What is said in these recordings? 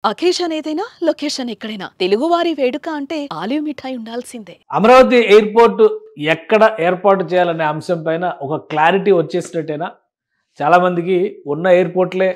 Occasion ఏదైనా location ఎక్కడైనా తెలుగువారి వేడుక అంటే ఆలివ్ మిఠాయి ఉండాల్సిందే. అమరావతి ఎయిర్‌పోర్ట్ ఎక్కడ ఏర్పాటు చేయాలనే అంశం పైన ఒక క్లారిటీ వచ్చేసినట్టేనా? చాలామందికి ఉన్న ఎయిర్‌పోర్ట్‌లే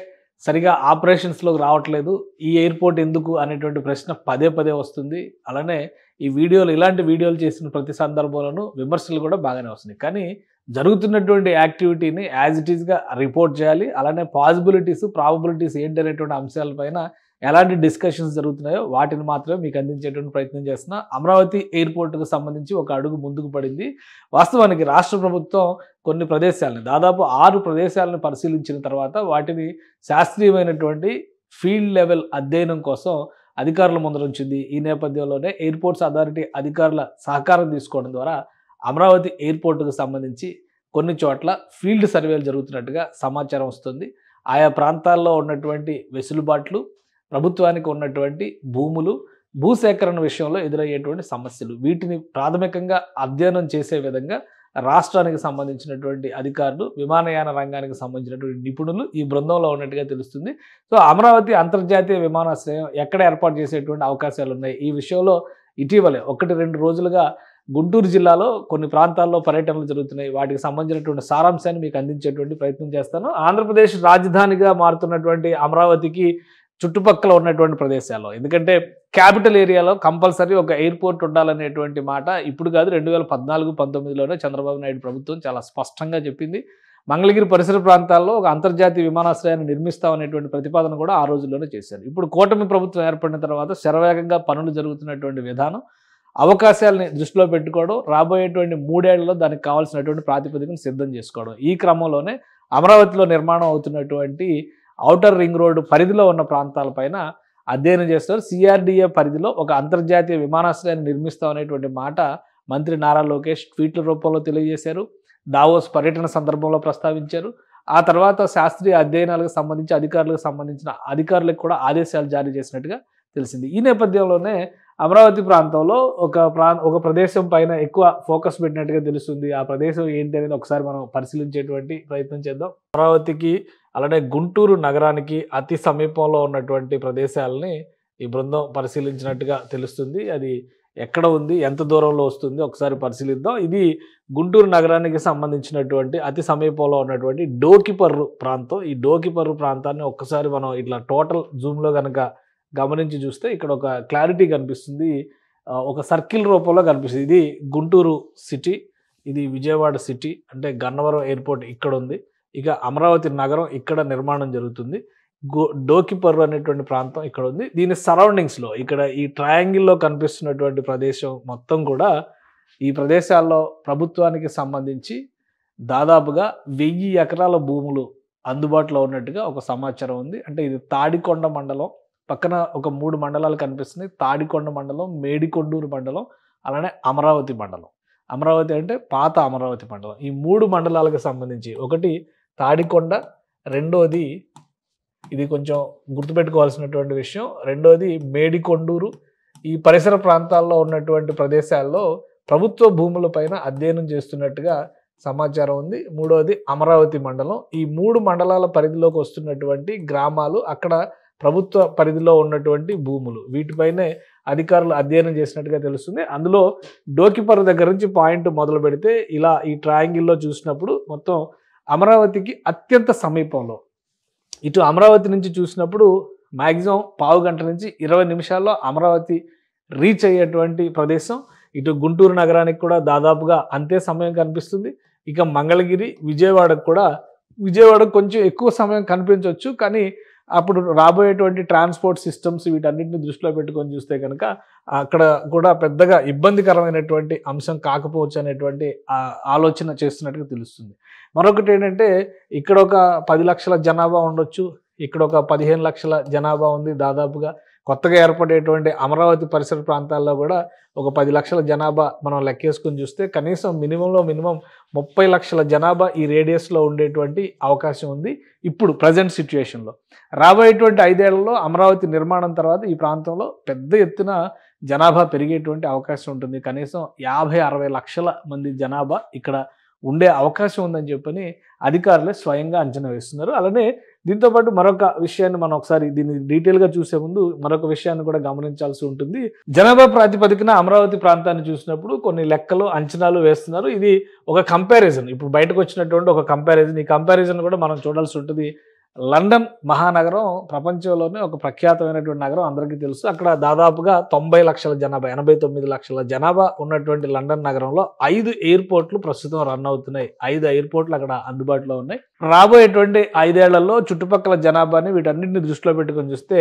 సరిగా ఆపరేషన్స్‌లోకి రావట్లేదు. ఈ ఎయిర్‌పోర్ట్ ఎందుకు అనేటువంటి ప్రశ్న పదే పదే వస్తుంది. అలానే ఈ వీడియోలు ఇలాంటి వీడియోలు చేసిన ప్రతి సందర్భంలోనూ విమర్శలు కూడా బాగానే వస్తున్నాయి. కానీ జరుగుతున్నటువంటి యాక్టివిటీని యాజ్ ఇట్ ఈస్‌గా రిపోర్ట్ చేయాలి. అలానే పాసిబిలిటీస్, ప్రాబబిలిటీస్ ఏంటి అనేటువంటి అంశాలపైన ఎలాంటి డిస్కషన్స్ జరుగుతున్నాయో వాటిని మాత్రమే మీకు అందించేటువంటి ప్రయత్నం చేస్తున్నా. అమరావతి ఎయిర్‌పోర్ట్‌కు సంబంధించి ఒక అడుగు ముందుకు పడింది. వాస్తవానికి రాష్ట్ర ప్రభుత్వం కొన్ని ప్రదేశాలని దాదాపు 6 ప్రదేశాలను పరిశీలించిన తర్వాత వాటిని శాస్త్రీయమైనటువంటి ఫీల్డ్ లెవెల్ అధ్యయనం కోసం అధికారుల ముందరుంచింది. ఈ నేపథ్యంలోనే ఎయిర్‌పోర్ట్స్ అథారిటీ అధికారుల సహకారం తీసుకోవడం ద్వారా అమరావతి ఎయిర్‌పోర్ట్‌కు సంబంధించి కొన్ని చోట్ల ఫీల్డ్ సర్వేలు జరుగుతున్నట్టుగా సమాచారం వస్తుంది. ఆయా ప్రాంతాల్లో ఉన్నటువంటి వెసులుబాట్లు, ప్రభుత్వానికి ఉన్నటువంటి భూములు, భూసేకరణ విషయంలో ఎదురయ్యేటువంటి సమస్యలు వీటిని ప్రాథమికంగా అధ్యయనం చేసే విధంగా రాష్ట్రానికి సంబంధించినటువంటి అధికారులు, విమానయాన రంగానికి సంబంధించినటువంటి నిపుణులు ఈ బృందంలో ఉన్నట్టుగా తెలుస్తుంది. సో అమరావతి అంతర్జాతీయ విమానాశ్రయం ఎక్కడ ఏర్పాటు చేసేటువంటి అవకాశాలు ఉన్నాయి? ఈ విషయంలో ఇటీవలే 1-2 రోజులుగా గుంటూరు జిల్లాలో కొన్ని ప్రాంతాల్లో పర్యటనలు జరుగుతున్నాయి. వాటికి సంబంధించినటువంటి సారాంశాన్ని మీకు అందించేటువంటి ప్రయత్నం చేస్తాను. ఆంధ్రప్రదేశ్ రాజధానిగా మారుతున్నటువంటి అమరావతికి చుట్టుపక్కల ఉన్నటువంటి ప్రదేశాల్లో, ఎందుకంటే క్యాపిటల్ ఏరియాలో కంపల్సరీ ఒక ఎయిర్‌పోర్ట్ ఉండాలనేటువంటి మాట ఇప్పుడు కాదు 2014, 19లోనే చంద్రబాబు నాయుడు ప్రభుత్వం చాలా స్పష్టంగా చెప్పింది. మంగళగిరి పరిసర ప్రాంతాల్లో ఒక అంతర్జాతీయ విమానాశ్రయాన్ని నిర్మిస్తామనేటువంటి ప్రతిపాదన కూడా ఆ రోజుల్లోనే చేశారు. ఇప్పుడు కూటమి ప్రభుత్వం ఏర్పడిన తర్వాత శరవేగంగా పనులు జరుగుతున్నటువంటి విధానం, అవకాశాలని దృష్టిలో పెట్టుకోవడం, రాబోయేటువంటి 3 ఏళ్లలో దానికి కావాల్సినటువంటి ప్రాతిపదికను సిద్ధం చేసుకోవడం. ఈ క్రమంలోనే అమరావతిలో నిర్మాణం అవుతున్నటువంటి ఔటర్ రింగ్ రోడ్డు పరిధిలో ఉన్న ప్రాంతాలపైన అధ్యయనం చేస్తారు. సిఆర్‌డిఏ పరిధిలో ఒక అంతర్జాతీయ విమానాశ్రయాన్ని నిర్మిస్తామనేటువంటి మాట మంత్రి నారా లోకేష్ ట్వీట్ల రూపంలో తెలియజేశారు. దావోస్ పర్యటన సందర్భంలో ప్రస్తావించారు. ఆ తర్వాత శాస్త్రీయ అధ్యయనాలకు సంబంధించి అధికారులకు కూడా ఆదేశాలు జారీ చేసినట్టుగా తెలిసింది. ఈ నేపథ్యంలోనే అమరావతి ప్రాంతంలో ఒక ప్రదేశం పైన ఎక్కువ ఫోకస్ పెట్టినట్టుగా తెలుస్తుంది. ఆ ప్రదేశం ఏంటి అనేది ఒకసారి మనం పరిశీలించేటువంటి ప్రయత్నం చేద్దాం. అమరావతికి అలానే గుంటూరు నగరానికి అతి సమీపంలో ఉన్నటువంటి ప్రదేశాలని ఈ బృందం పరిశీలించినట్టుగా తెలుస్తుంది. అది ఎక్కడ ఉంది, ఎంత దూరంలో వస్తుంది ఒకసారి పరిశీలిద్దాం. ఇది గుంటూరు నగరానికి సంబంధించినటువంటి అతి సమీపంలో ఉన్నటువంటి డోకిపర్రు ప్రాంతం. ఈ డోకిపర్రు ప్రాంతాన్ని ఒక్కసారి మనం ఇట్లా టోటల్ జూమ్లో కనుక గమనించి చూస్తే ఇక్కడ ఒక క్లారిటీ కనిపిస్తుంది. ఒక సర్కిల్ రూపంలో కనిపిస్తుంది. ఇది గుంటూరు సిటీ, ఇది విజయవాడ సిటీ, అంటే గన్నవరం ఎయిర్పోర్ట్ ఇక్కడ ఉంది. ఇక అమరావతి నగరం ఇక్కడ నిర్మాణం జరుగుతుంది. డోకిపర్రు అనేటువంటి ప్రాంతం ఇక్కడ ఉంది. దీని సరౌండింగ్స్లో ఇక్కడ ఈ ట్రయాంగిల్లో కనిపిస్తున్నటువంటి ప్రదేశం మొత్తం కూడా ఈ ప్రదేశాల్లో ప్రభుత్వానికి సంబంధించి దాదాపుగా 1000 ఎకరాల భూములు అందుబాటులో ఉన్నట్టుగా ఒక సమాచారం ఉంది. అంటే ఇది తాడికొండ మండలం పక్కన ఒక 3 మండలాలు కనిపిస్తున్నాయి. తాడికొండ మండలం, మేడికొండూరు మండలం, అలానే అమరావతి మండలం. అమరావతి అంటే పాత అమరావతి మండలం. ఈ 3 మండలాలకు సంబంధించి ఒకటి తాడికొండ, రెండోది ఇది కొంచెం గుర్తుపెట్టుకోవాల్సినటువంటి విషయం, రెండోది మేడికొండూరు. ఈ పరిసర ప్రాంతాల్లో ఉన్నటువంటి ప్రదేశాల్లో ప్రభుత్వ భూములపైన అధ్యయనం చేస్తున్నట్టుగా సమాచారం ఉంది. మూడవది అమరావతి మండలం. ఈ 3 మండలాల పరిధిలోకి వస్తున్నటువంటి గ్రామాలు, అక్కడ ప్రభుత్వ పరిధిలో ఉన్నటువంటి భూములు, వీటిపైనే అధికారులు అధ్యయనం చేసినట్టుగా తెలుస్తుంది. అందులో డోకిపర్రు దగ్గర నుంచి పాయింట్ మొదలు పెడితే ఇలా ఈ ట్రయాంగిల్లో చూసినప్పుడు మొత్తం అమరావతికి అత్యంత సమీపంలో, ఇటు అమరావతి నుంచి చూసినప్పుడు మ్యాక్సిమం పావు గంట నుంచి 20 నిమిషాల్లో అమరావతి రీచ్ అయ్యేటువంటి ప్రదేశం. ఇటు గుంటూరు నగరానికి కూడా దాదాపుగా అంతే సమయం కనిపిస్తుంది. ఇక మంగళగిరి, విజయవాడకు కొంచెం ఎక్కువ సమయం కనిపించవచ్చు. కానీ అప్పుడు రాబోయేటువంటి ట్రాన్స్పోర్ట్ సిస్టమ్స్ వీటన్నిటిని దృష్టిలో పెట్టుకొని చూస్తే కనుక అక్కడ కూడా పెద్దగా ఇబ్బందికరమైనటువంటి అంశం కాకపోవచ్చు అనేటువంటి ఆలోచన చేస్తున్నట్టుగా తెలుస్తుంది. మరొకటి ఏంటంటే ఇక్కడ ఒక 10 లక్షల జనాభా ఉండొచ్చు, ఇక్కడ ఒక 15 లక్షల జనాభా ఉంది. దాదాపుగా కొత్తగా ఏర్పడేటువంటి అమరావతి పరిసర ప్రాంతాల్లో కూడా ఒక 10 లక్షల జనాభా మనం లెక్కేసుకొని చూస్తే కనీసం మినిమం 30 లక్షల జనాభా ఈ రేడియస్లో ఉండేటువంటి అవకాశం ఉంది ఇప్పుడు ప్రజెంట్ సిచ్యుయేషన్లో. రాబోయేటువంటి 5 ఏళ్లలో అమరావతి నిర్మాణం తర్వాత ఈ ప్రాంతంలో పెద్ద ఎత్తున జనాభా పెరిగేటువంటి అవకాశం ఉంటుంది. కనీసం 50-60 లక్షల మంది జనాభా ఇక్కడ ఉండే అవకాశం ఉందని చెప్పని అధికారులే స్వయంగా అంచనా వేస్తున్నారు. అలానే దీంతో పాటు మరొక విషయాన్ని మనం ఒకసారి దీన్ని డీటెయిల్గా చూసే ముందు మరొక విషయాన్ని కూడా గమనించాల్సి ఉంటుంది. జనాభా ప్రాతిపదికన అమరావతి ప్రాంతాన్ని చూసినప్పుడు కొన్ని లెక్కలు అంచనాలు వేస్తున్నారు. ఇది ఒక కంపారిజన్, ఇప్పుడు బయటకు వచ్చినటువంటి ఒక కంపారిజన్. ఈ కంపారిజన్ కూడా మనం చూడాల్సి ఉంటుంది. లండన్ మహానగరం ప్రపంచంలోనే ఒక ప్రఖ్యాతమైనటువంటి నగరం, అందరికీ తెలుసు. అక్కడ దాదాపుగా 90 లక్షల జనాభా, 89 లక్షల జనాభా ఉన్నటువంటి లండన్ నగరంలో 5 ఎయిర్పోర్ట్లు ప్రస్తుతం రన్ అవుతున్నాయి. 5 ఎయిర్పోర్ట్లు అక్కడ అందుబాటులో ఉన్నాయి. రాబోయేటువంటి 5 ఏళ్లలో చుట్టుపక్కల జనాభాని వీటన్నిటిని దృష్టిలో పెట్టుకొని చూస్తే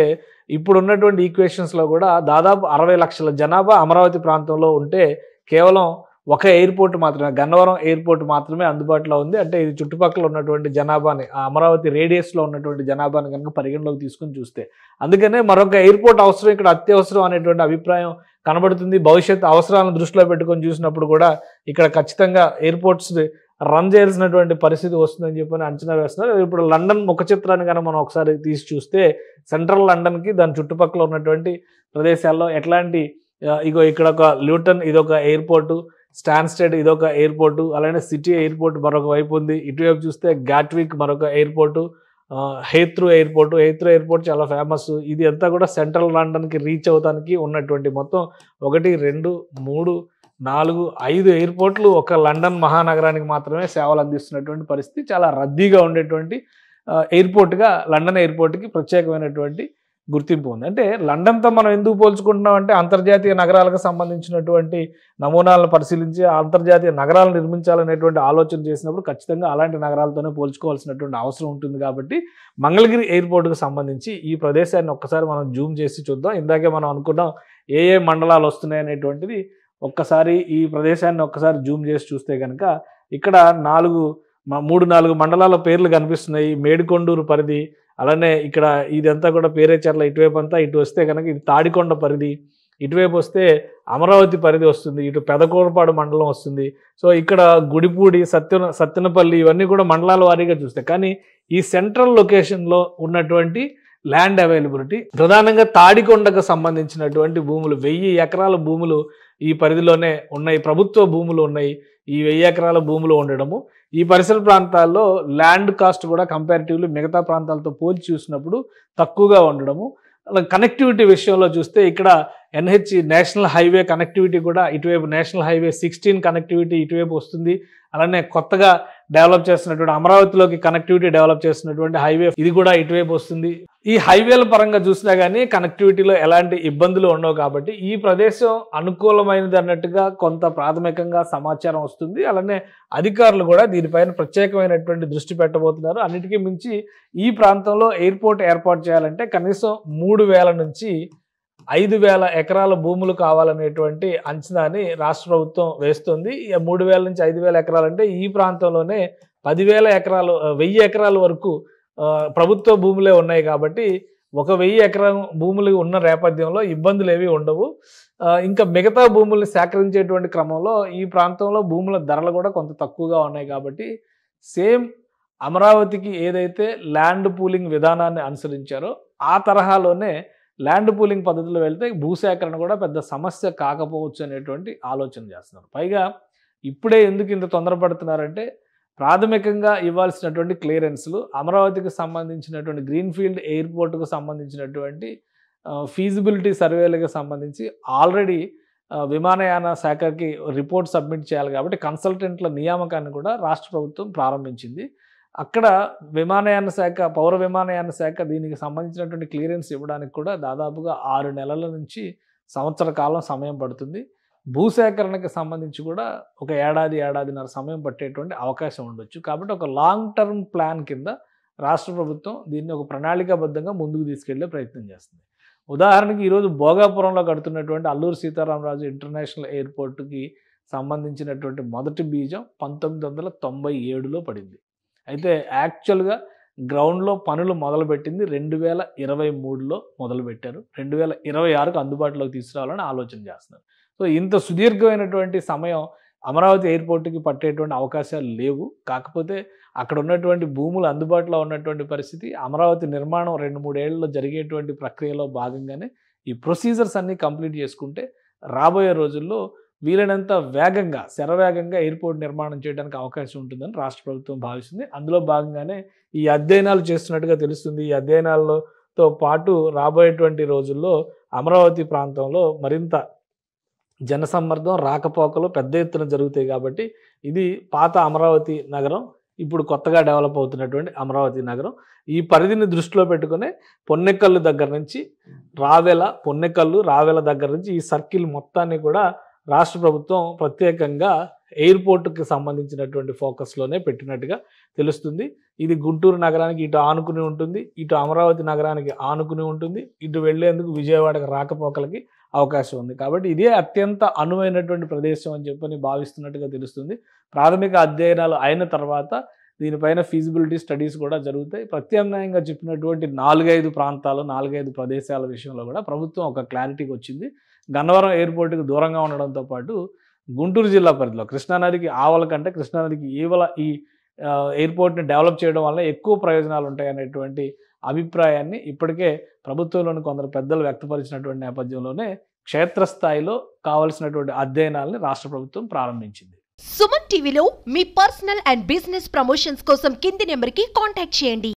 ఇప్పుడు ఉన్నటువంటి ఈక్వేషన్స్లో కూడా దాదాపు 60 లక్షల జనాభా అమరావతి ప్రాంతంలో ఉంటే కేవలం ఒక ఎయిర్పోర్ట్ మాత్రమే, గన్నవరం ఎయిర్పోర్ట్ మాత్రమే అందుబాటులో ఉంది. అంటే ఇది చుట్టుపక్కల ఉన్నటువంటి జనాభాని, ఆ అమరావతి రేడియస్లో ఉన్నటువంటి జనాభాని కనుక పరిగణలోకి తీసుకుని చూస్తే, అందుకనే మరొక ఎయిర్పోర్ట్ అవసరం, ఇక్కడ అత్యవసరం అనేటువంటి అభిప్రాయం కనబడుతుంది. భవిష్యత్ అవసరాలను దృష్టిలో పెట్టుకొని చూసినప్పుడు కూడా ఇక్కడ ఖచ్చితంగా ఎయిర్పోర్ట్స్ రన్ చేయాల్సినటువంటి పరిస్థితి వస్తుందని చెప్పని అంచనా వేస్తున్నారు. ఇప్పుడు లండన్ ముఖ చిత్రాన్ని కనుక మనం ఒకసారి తీసి చూస్తే సెంట్రల్ లండన్కి దాని చుట్టుపక్కల ఉన్నటువంటి ప్రదేశాల్లో ఎట్లాంటి ఇగో ఇక్కడ ఒక ల్యూటన్ ఇదొక ఎయిర్పోర్టు, స్టాన్స్టెడ్ ఇదొక ఎయిర్పోర్టు, అలానే సిటీ ఎయిర్పోర్ట్ మరొక వైపు ఉంది. ఇటువైపు చూస్తే గాట్విక్ మరొక ఎయిర్పోర్టు, హేత్రూ ఎయిర్పోర్ట్ చాలా ఫేమస్. ఇది అంతా కూడా సెంట్రల్ లండన్కి రీచ్ అవడానికి ఉన్నటువంటి మొత్తం 1, 2, 3, 4, 5 ఎయిర్పోర్ట్లు ఒక లండన్ మహానగరానికి మాత్రమే సేవలు అందిస్తున్నటువంటి పరిస్థితి. చాలా రద్దీగా ఉండేటువంటి ఎయిర్పోర్ట్గా లండన్ ఎయిర్పోర్ట్కి ప్రత్యేకమైనటువంటి గుర్తింపు ఉంది. అంటే లండన్తో మనం ఎందుకు పోల్చుకుంటున్నాం అంటే అంతర్జాతీయ నగరాలకు సంబంధించినటువంటి నమూనాలను పరిశీలించి అంతర్జాతీయ నగరాలు నిర్మించాలనేటువంటి ఆలోచన చేసినప్పుడు ఖచ్చితంగా అలాంటి నగరాలతోనే పోల్చుకోవాల్సినటువంటి అవసరం ఉంటుంది. కాబట్టి మంగళగిరి ఎయిర్పోర్ట్కి సంబంధించి ఈ ప్రదేశాన్ని ఒక్కసారి మనం జూమ్ చేసి చూద్దాం. ఇందాకే మనం అనుకున్నాం ఏ మండలాలు వస్తున్నాయి అనేటువంటిది. ఒక్కసారి ఈ ప్రదేశాన్ని ఒక్కసారి జూమ్ చేసి చూస్తే కనుక ఇక్కడ 3-4 మండలాల పేర్లు కనిపిస్తున్నాయి. మేడికొండూరు పరిధి, అలానే ఇక్కడ ఇదంతా కూడా పేరేచర్ల ఇటువైపు అంతా, ఇటు వస్తే కనుక ఇది తాడికొండ పరిధి, ఇటువైపు వస్తే అమరావతి పరిధి వస్తుంది, ఇటు పెదకూరపాడు మండలం వస్తుంది. సో ఇక్కడ గుడిపూడి, సత్తెనపల్లి ఇవన్నీ కూడా మండలాల వారీగా చూస్తే, కానీ ఈ సెంట్రల్ లొకేషన్లో ఉన్నటువంటి ల్యాండ్ అవైలబిలిటీ ప్రధానంగా తాడికొండకు సంబంధించినటువంటి భూములు 1000 ఎకరాల భూములు ఈ పరిధిలోనే ఉన్నాయి, ప్రభుత్వ భూములు ఉన్నాయి. ఈ 1000 ఎకరాల భూములు ఉండడము, ఈ పరిసర ప్రాంతాల్లో ల్యాండ్ కాస్ట్ కూడా కంపారిటివ్లీ మిగతా ప్రాంతాలతో పోల్చి చూసినప్పుడు తక్కువగా ఉండడము. కనెక్టివిటీ విషయంలో చూస్తే ఇక్కడ నేషనల్ హైవే కనెక్టివిటీ కూడా ఇటువైపు, నేషనల్ హైవే 16 కనెక్టివిటీ ఇటువైపు వస్తుంది. అలానే కొత్తగా డెవలప్ చేస్తున్నటువంటి అమరావతిలోకి కనెక్టివిటీ డెవలప్ చేస్తున్నటువంటి హైవే ఇది కూడా ఇటువైపు వస్తుంది. ఈ హైవేల పరంగా చూసినా కానీ కనెక్టివిటీలో ఎలాంటి ఇబ్బందులు ఉండవు. కాబట్టి ఈ ప్రదేశం అనుకూలమైనది అన్నట్టుగా కొంత ప్రాథమికంగా సమాచారం వస్తుంది. అలానే అధికారులు కూడా దీనిపైన ప్రత్యేకమైనటువంటి దృష్టి పెట్టబోతున్నారు. అన్నిటికీ మించి ఈ ప్రాంతంలో ఎయిర్పోర్ట్ ఏర్పాటు చేయాలంటే కనీసం 3000 నుంచి 5000 ఎకరాల భూములు కావాలనేటువంటి అంచనాని రాష్ట్ర ప్రభుత్వం వేస్తుంది. 3000 నుంచి 5000 ఎకరాలంటే ఈ ప్రాంతంలోనే 10,000 ఎకరాలు, 1000 ఎకరాల వరకు ప్రభుత్వ భూములే ఉన్నాయి. కాబట్టి 1000 ఎకరం భూములు ఉన్న నేపథ్యంలో ఇబ్బందులు ఏవి ఉండవు. ఇంకా మిగతా భూముల్ని సేకరించేటువంటి క్రమంలో ఈ ప్రాంతంలో భూముల ధరలు కూడా కొంత తక్కువగా ఉన్నాయి. కాబట్టి సేమ్ అమరావతికి ఏదైతే ల్యాండ్ పూలింగ్ విధానాన్ని అనుసరించారో ఆ తరహాలోనే ల్యాండ్ పూలింగ్ పద్ధతిలో వెళ్తే భూసేకరణ కూడా పెద్ద సమస్య కాకపోవచ్చు అనేటువంటి ఆలోచన చేస్తున్నారు. పైగా ఇప్పుడే ఎందుకు ఇంత తొందరపడుతున్నారంటే ప్రాథమికంగా ఇవ్వాల్సినటువంటి క్లియరెన్స్లు, అమరావతికి సంబంధించినటువంటి గ్రీన్ఫీల్డ్ ఎయిర్పోర్ట్కు సంబంధించినటువంటి ఫీజిబిలిటీ సర్వేలకు సంబంధించి ఆల్రెడీ విమానయాన శాఖకి రిపోర్ట్ సబ్మిట్ చేయాలి. కాబట్టి కన్సల్టెంట్ల నియామకాన్ని కూడా రాష్ట్ర ప్రభుత్వం ప్రారంభించింది. అక్కడ విమానయాన శాఖ, పౌర విమానయాన శాఖ దీనికి సంబంధించినటువంటి క్లియరెన్స్ ఇవ్వడానికి కూడా దాదాపుగా 6 నెలల నుంచి సంవత్సర కాలం సమయం పడుతుంది. భూసేకరణకి సంబంధించి కూడా ఒక ఏడాదిన్నర సమయం పట్టేటువంటి అవకాశం ఉండొచ్చు. కాబట్టి ఒక లాంగ్ టర్మ్ ప్లాన్ కింద రాష్ట్ర ప్రభుత్వం దీన్ని ఒక ప్రణాళికాబద్ధంగా ముందుకు తీసుకెళ్లే ప్రయత్నం చేస్తుంది. ఉదాహరణకి ఈరోజు భోగాపురంలో కడుతున్నటువంటి అల్లూరు సీతారామరాజు ఇంటర్నేషనల్ ఎయిర్పోర్ట్కి సంబంధించినటువంటి మొదటి బీజం 1997లో పడింది. అయితే యాక్చువల్గా గ్రౌండ్లో పనులు మొదలుపెట్టింది 2023లో మొదలుపెట్టారు. 2026కు అందుబాటులోకి తీసుకురావాలని ఆలోచన చేస్తున్నారు. సో ఇంత సుదీర్ఘమైనటువంటి సమయం అమరావతి ఎయిర్పోర్ట్కి పట్టేటువంటి అవకాశాలు లేవు. కాకపోతే అక్కడ ఉన్నటువంటి భూములు అందుబాటులో ఉన్నటువంటి పరిస్థితి, అమరావతి నిర్మాణం 2-3 ఏళ్లలో జరిగేటువంటి ప్రక్రియలో భాగంగానే ఈ ప్రొసీజర్స్ అన్నీ కంప్లీట్ చేసుకుంటే రాబోయే రోజుల్లో వీలైనంత వేగంగా శరవేగంగా ఎయిర్పోర్ట్ నిర్మాణం చేయడానికి అవకాశం ఉంటుందని రాష్ట్ర ప్రభుత్వం భావిస్తుంది. అందులో భాగంగానే ఈ అధ్యయనాలు చేస్తున్నట్టుగా తెలుస్తుంది. ఈ అధ్యయనాలతో పాటు రాబోయేటువంటి రోజుల్లో అమరావతి ప్రాంతంలో మరింత జనసమ్మర్దం రాకపోకలు పెద్ద ఎత్తున జరుగుతాయి కాబట్టి ఇది పాత అమరావతి నగరం, ఇప్పుడు కొత్తగా డెవలప్ అవుతున్నటువంటి అమరావతి నగరం. ఈ పరిధిని దృష్టిలో పెట్టుకునే పొన్నెకల్లు దగ్గర నుంచి రావెల దగ్గర నుంచి ఈ సర్కిల్ మొత్తాన్ని కూడా రాష్ట్ర ప్రభుత్వం ప్రత్యేకంగా ఎయిర్పోర్టుకి సంబంధించినటువంటి ఫోకస్లోనే పెట్టినట్టుగా తెలుస్తుంది. ఇది గుంటూరు నగరానికి ఇటు ఆనుకుని ఉంటుంది, ఇటు అమరావతి నగరానికి ఆనుకుని ఉంటుంది, ఇటు వెళ్లేందుకు విజయవాడకి రాకపోకలకి అవకాశం ఉంది. కాబట్టి ఇదే అత్యంత అనువైనటువంటి ప్రదేశం అని చెప్పని భావిస్తున్నట్టుగా తెలుస్తుంది. ప్రాథమిక అధ్యయనాలు అయిన తర్వాత దీనిపైన ఫీజిబిలిటీ స్టడీస్ కూడా జరుగుతాయి. ప్రత్యామ్నాయంగా చెప్పినటువంటి 4-5 ప్రాంతాలు 4-5 ప్రదేశాల విషయంలో కూడా ప్రభుత్వం ఒక క్లారిటీకి వచ్చింది. గన్నవరం ఎయిర్పోర్ట్కి దూరంగా ఉండడంతో పాటు గుంటూరు జిల్లా పరిధిలో కృష్ణానదికి ఆవల కంటే కృష్ణానదికి ఈవల ఈ ఎయిర్పోర్ట్ని డెవలప్ చేయడం వల్ల ఎక్కువ ప్రయోజనాలు ఉంటాయనేటువంటి అభిప్రాయాన్ని ఇప్పటికే ప్రభుత్వంలోని కొందరు పెద్దలు వ్యక్తపరిచినటువంటి నేపథ్యంలోనే క్షేత్రస్థాయిలో కావలసినటువంటి అధ్యయనాలని రాష్ట్ర ప్రభుత్వం ప్రారంభించింది. సుమన్ టీవీలో మీ పర్సనల్ అండ్ బిజినెస్ ప్రమోషన్స్ కోసం కింది నెంబర్కి కాంటాక్ట్ చేయండి.